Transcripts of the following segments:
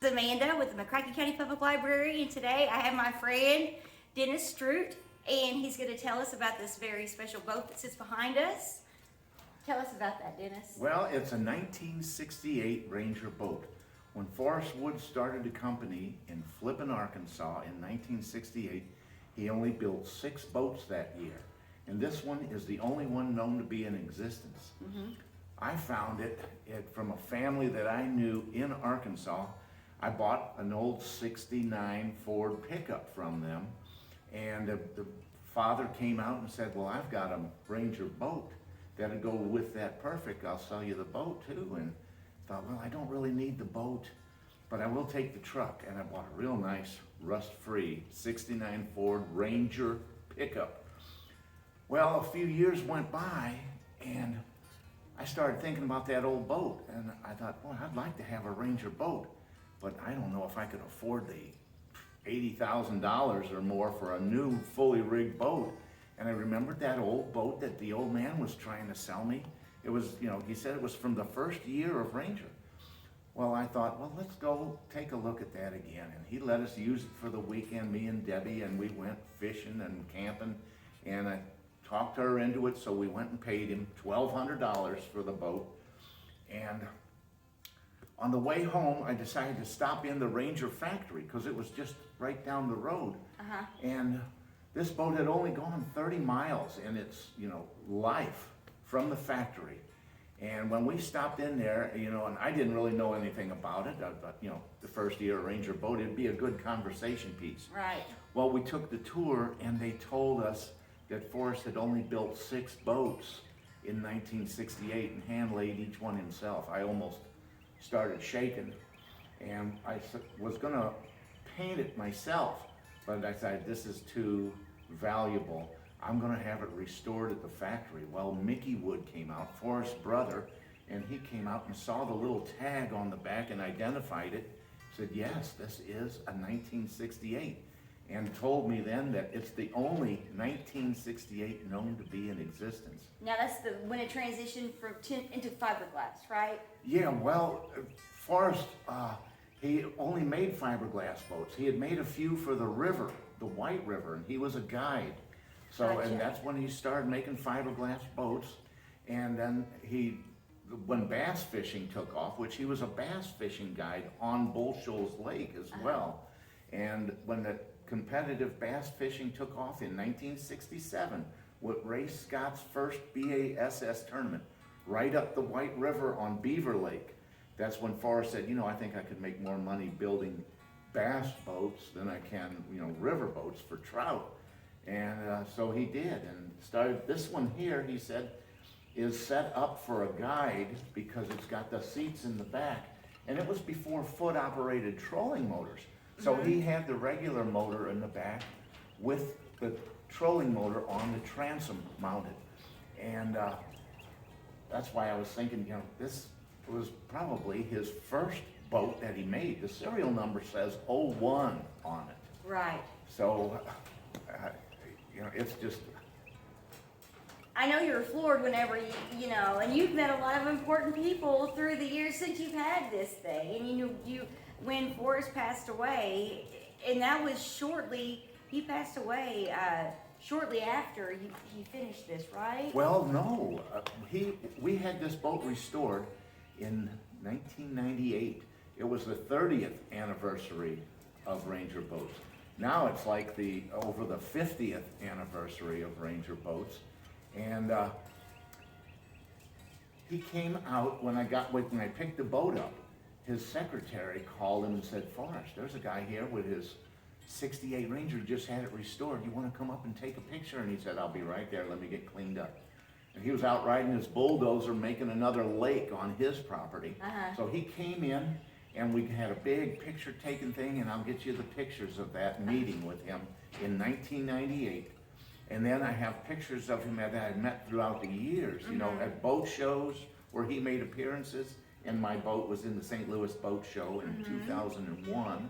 Amanda with the McCracken County Public Library, and today I have my friend Dennis Stroot, and he's going to tell us about this very special boat that sits behind us. Tell us about that, Dennis. Well, it's a 1968 Ranger boat. When Forrest Wood started the company in Flippin, Arkansas in 1968, he only built 6 boats that year. And this one is the only one known to be in existence. I found it from a family that I knew in Arkansas. I bought an old 69 Ford pickup from them, and the father came out and said, well, I've got a Ranger boat that'll go with that perfect. I'll sell you the boat too. And thought, well, I don't really need the boat, but I will take the truck. And I bought a real nice rust-free 69 Ford Ranger pickup. Well, a few years went by, and I started thinking about that old boat, and I thought, well, I'd like to have a Ranger boat, but I don't know if I could afford the $80,000 or more for a new fully rigged boat. And I remembered that old boat that the old man was trying to sell me. It was, he said it was from the first year of Ranger. Well, I thought, well, let's go take a look at that again. And he let us use it for the weekend, me and Debbie, and we went fishing and camping, and I talked her into it, so we went and paid him $1,200 for the boat. And on the way home, I decided to stop in the Ranger factory because it was just right down the road. And this boat had only gone 30 miles in its, life from the factory. And when we stopped in there, and I didn't really know anything about it. I thought, the first year of Ranger boat, it'd be a good conversation piece. Right. Well, we took the tour, and they told us that Forrest had only built 6 boats in 1968 and hand-laid each one himself. I almost started shaking, and I was gonna paint it myself, but I said, this is too valuable. I'm gonna have it restored at the factory. Well, Mickey Wood came out, Forrest's brother, and he came out and saw the little tag on the back and identified it, said, yes, this is a 1968, and told me then that it's the only 1968 known to be in existence. Now that's when it transitioned from into fiberglass, right? Yeah, well, Forrest, he only made fiberglass boats. He had made a few for the river, the White River, and he was a guide. So, Gotcha. and that's when he started making fiberglass boats. And then when bass fishing took off, which he was a bass fishing guide on Bull Shoals Lake as well. And when the competitive bass fishing took off in 1967 with Ray Scott's first BASS tournament, right up the White River on Beaver Lake. That's when Forrest said, I think I could make more money building bass boats than I can, river boats for trout. And so he did, and started, this one here, he said, is set up for a guide because it's got the seats in the back. And it was before foot-operated trolling motors. So he had the regular motor in the back with the trolling motor on the transom mounted. And that's why I was thinking, this was probably his first boat that he made. The serial number says 01 on it. Right. So, it's just... I know you're floored whenever and you've met a lot of important people through the years since you've had this thing. And when Forrest passed away, and that was he passed away shortly after he finished this, right? Well, no. We had this boat restored in 1998. It was the 30th anniversary of Ranger boats. Now it's like over the 50th anniversary of Ranger boats. And he came out when I picked the boat up. His secretary called him and said, Forrest, there's a guy here with his 68 Ranger, just had it restored. You want to come up and take a picture? And he said, I'll be right there. Let me get cleaned up. And he was out riding his bulldozer making another lake on his property. So he came in, and we had a big picture taking thing, and I'll get you the pictures of that meeting with him in 1998. And then I have pictures of him that I met throughout the years, at boat shows where he made appearances, and my boat was in the St. Louis Boat Show in 2001.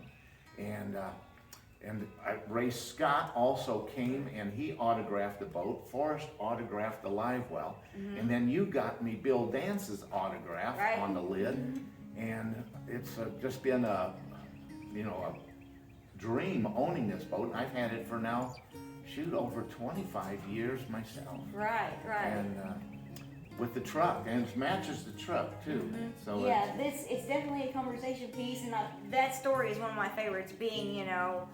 And Ray Scott also came and he autographed the boat. Forrest autographed the live well. And then you got me Bill Dance's autograph on the lid. And it's just been a a dream owning this boat. I've had it for now, over 25 years myself. Right. And with the truck, and it matches the truck too. Mm-hmm. So yeah, it's definitely a conversation piece, and that story is one of my favorites. Being a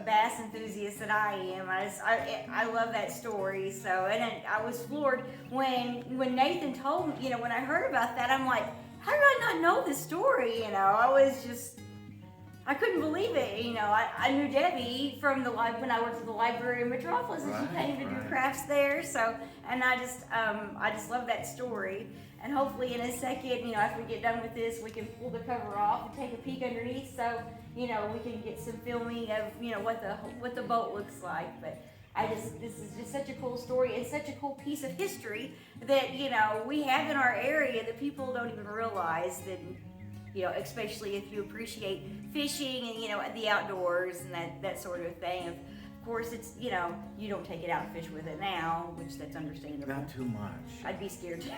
bass enthusiast that I am, I love that story. So, and I was floored when Nathan told me. When I heard about that, I'm like, how did I not know this story? I couldn't believe it. I knew Debbie from when I worked at the library in Metropolis, and she came to do crafts there. So, and I just love that story. And hopefully in a second, after we get done with this, we can pull the cover off and take a peek underneath. So, we can get some filming of, what the boat looks like. But this is just such a cool story and such a cool piece of history that, we have in our area that people don't even realize that. Especially if you appreciate fishing and, the outdoors and that sort of thing. Of course, it's, you don't take it out and fish with it now, which that's understandable. Not too much. I'd be scared too.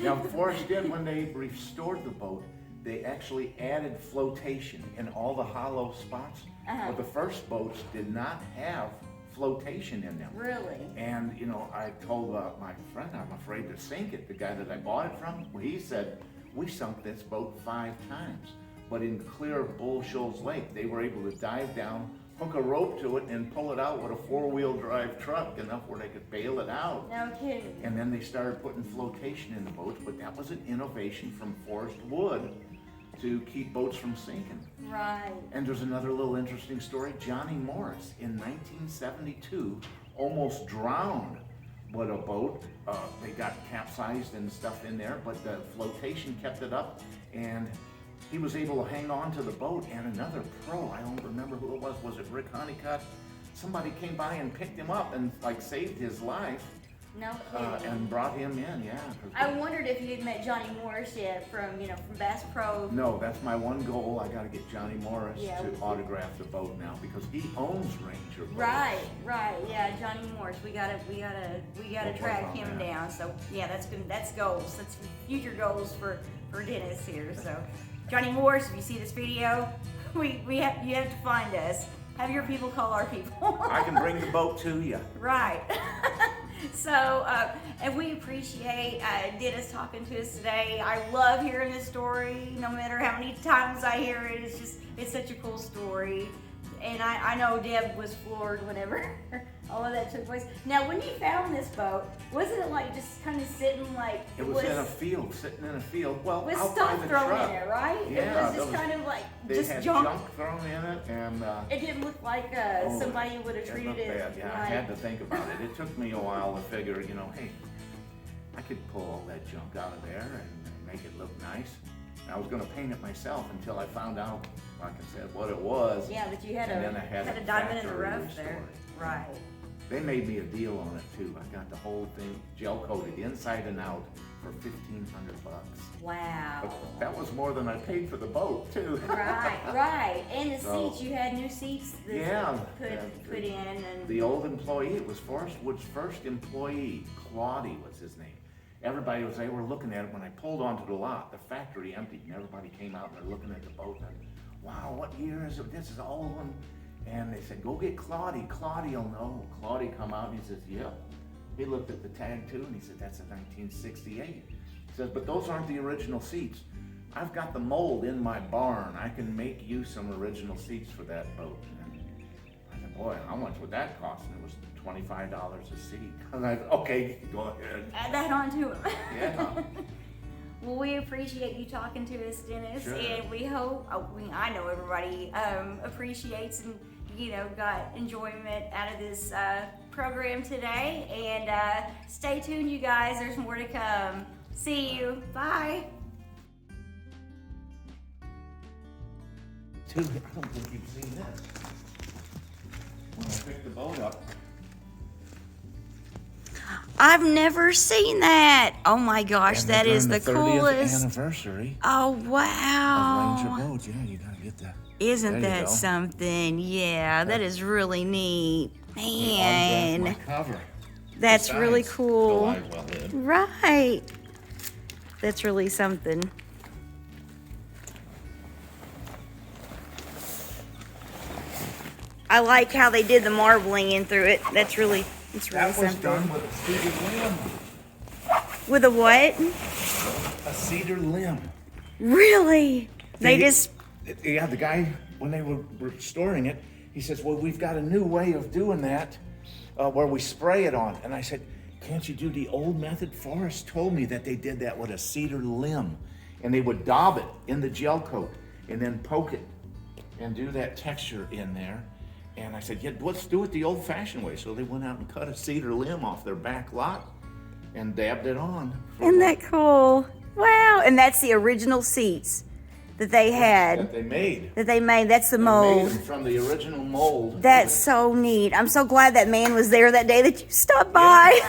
Now, Forrest did, when they restored the boat, they actually added flotation in all the hollow spots. But the first boats did not have flotation in them. Really? And, I told my friend, I'm afraid to sink it. The guy that I bought it from, he said, we sunk this boat 5 times. But in clear Bull Shoals Lake, they were able to dive down, hook a rope to it, and pull it out with a 4-wheel drive truck, enough where they could bail it out. No kidding. And then they started putting flotation in the boats, but that was an innovation from Forrest Wood to keep boats from sinking. Right. And there's another little interesting story. Johnny Morris in 1972 almost drowned with a boat. They got capsized and stuff in there, but the flotation kept it up, and he was able to hang on to the boat. And another pro, I don't remember who it was. Was it Rick Honeycutt? Somebody came by and picked him up and saved his life. No kidding. And brought him in, yeah. I wondered if you had met Johnny Morris yet from Bass Pro. No, that's my one goal. I got to get Johnny Morris to autograph the boat now, because he owns Ranger boats. Right. Yeah, Johnny Morris. We gotta track him down. So yeah, that's goals. That's future goals for Dennis here. So Johnny Morris, if you see this video, you have to find us. Have your people call our people. I can bring the boat to you. Right. So, and we appreciate Dennis talking to us today. I love hearing this story. No matter how many times I hear it, it's such a cool story. And I know Deb was floored whenever all of that took place. Now, when you found this boat, wasn't it like just kind of sitting like... It was in a field, sitting in a field. Well, with out stuff by the thrown truck. in it, right? Yeah, it was just kind of like they had junk thrown in it, and it didn't look like somebody would have treated it. Bad. Yeah, I had to think about it. It took me a while to figure, hey, I could pull all that junk out of there and make it look nice. And I was going to paint it myself until I found out, like I said, what it was. Yeah, that you had a diamond in the rough there. Right. They made me a deal on it too. I got the whole thing gel coated inside and out for $1,500. Wow. But that was more than I paid for the boat too. Right. And the seats, you had new seats that you put in. And the old employee, it was Forrest Wood's first employee, Claudy was his name. They were looking at it when I pulled onto the lot. The factory emptied and everybody came out and they're looking at the boat. And, wow, what year is it? This is an old one. And they said, go get Claudy. Claudy will know. Claudy come out and he says, yep. He looked at the tag too and he said, that's a 1968. He says, but those aren't the original seats. I've got the mold in my barn. I can make you some original seats for that boat. And I said, boy, how much would that cost? And it was $25 a seat. And I said, okay, go ahead. Add that on to him. Yeah. Well, we appreciate you talking to us, Dennis, sure. And we hope, I know everybody appreciates and, got enjoyment out of this program today. And stay tuned, you guys. There's more to come. See you. Bye. Dude, I don't think you've seen this. When I picked the boat up. I've never seen that. Oh my gosh, that is the coolest. 30th anniversary. Oh wow. Of Ranger boats. Yeah, you gotta get that. Isn't that something? Yeah, that is really neat. Man. My cover. That's really cool. The live well did. Right. That's really something. I like how they did the marbling in through it. That's really That was something. done with a cedar limb. With a what? A cedar limb. Really? They The- just, Yeah, the guy, when they were restoring it, he says, well, we've got a new way of doing that where we spray it on. And I said, can't you do the old method? Forrest told me that they did that with a cedar limb. And they would daub it in the gel coat and then poke it and do that texture in there. And I said, yeah, let's do it the old-fashioned way. So they went out and cut a cedar limb off their back lot and dabbed it on. isn't that cool? Wow. And that's the original seats that they had. That they made. That's the They made mold. them from the original mold. That's so neat. I'm so glad that man was there that day that you stopped by.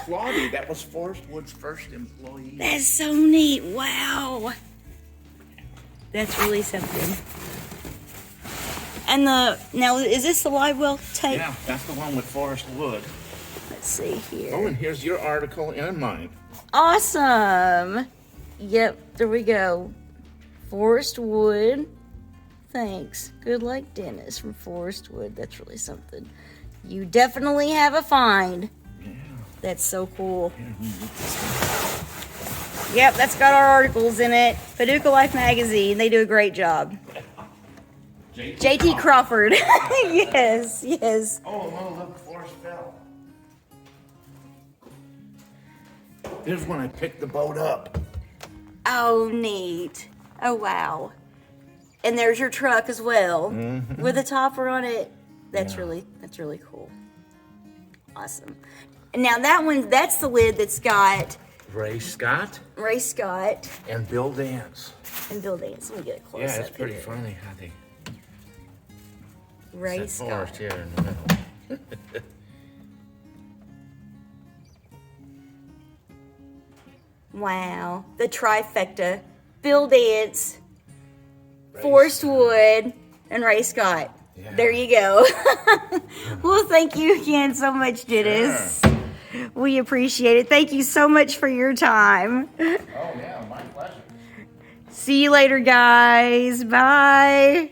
Claudia, that was Forrest Wood's first employee. That's so neat. Wow. That's really something. And now is this the live well tape? Yeah, that's the one with Forrest Wood. Let's see here. Oh, and here's your article and mine. Awesome. Yep, there we go. Forrest Wood. Thanks. Good luck, Dennis from Forrest Wood. That's really something. You definitely have a find. Yeah. That's so cool. Here, let me get this one. Yep, that's got our articles in it. Paducah Life Magazine. They do a great job. JT Crawford. Yes, yes. Oh, no, look, Forrest fell. Here's when I picked the boat up. Oh, neat. Oh, wow. And there's your truck as well with a topper on it. That's really cool. Awesome. And now that's the lid that's got Ray Scott Ray Scott and Bill Dance. and Bill Dance. Let me get a close Yeah, up it's pretty here. funny how they Ray set Scott. Forrest here in the middle. Wow. The trifecta. Bill Dance, Forrest Wood, and Ray Scott. Yeah. There you go. Well, thank you again so much, Dennis. Sure. We appreciate it. Thank you so much for your time. Oh, yeah, my pleasure. See you later, guys. Bye.